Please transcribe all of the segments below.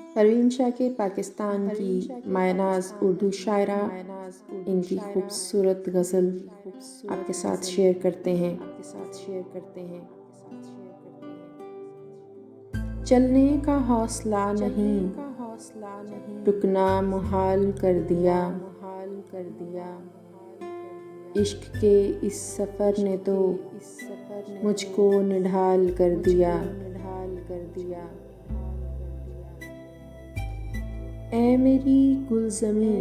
परवीन शाकिर पाकिस्तान की मायनाज उर्दू शायरा इनकी खूबसूरत गज़ल आपके साथ शेयर करते हैं। चलने का हौसला नहीं, रुकना मुहाल कर दिया। इश्क के इस सफ़र ने तो मुझको निढाल कर दिया। ऐ मेरी गुलज़मी,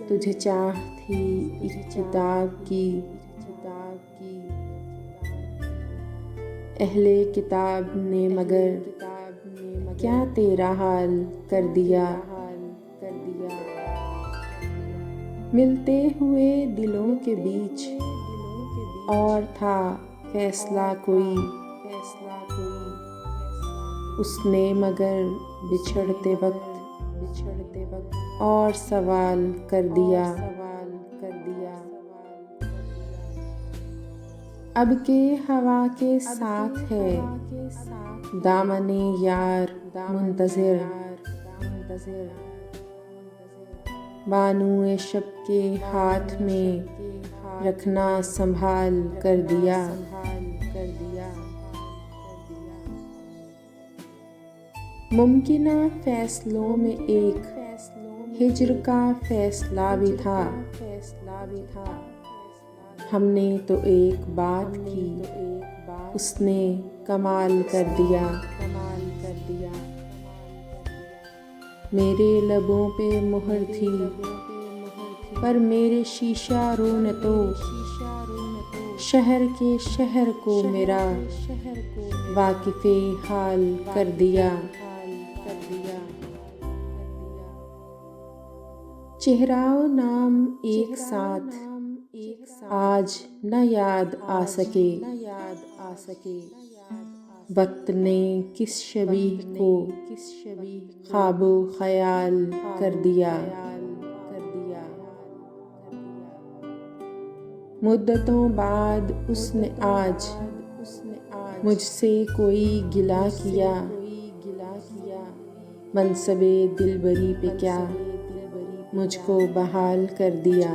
तुझे चाह थी एक किताब की, अहले किताब ने मगर क्या तेरा हाल कर दिया। मिलते हुए दिलों के बीच और था फैसला कोई, उसने मगर बिछड़ते वक्त और सवाल कर दिया। अब के हवा के साथ है दामने यार मुंतज़िर, बानुए शब के हाथ में रखना संभाल कर दिया। मुमकिना फैसलों में एक हिज्र का फैसला भी था। हमने तो एक बात की, उसने कमाल कर दिया। मेरे लबों पे मुहर थी, पर मेरे शीशा रो ने तो शहर के शहर को मेरा वाकिफ़े हाल कर दिया। चेहराओ नाम एक साथ आज न याद आ सके, वक्त ने किस शबीह को ख्वाबो ख्याल कर दिया। मुद्दतों बाद उसने आज मुझसे कोई गिला किया, मनसबे दिलबरी पे क्या मुझको बहाल कर दिया।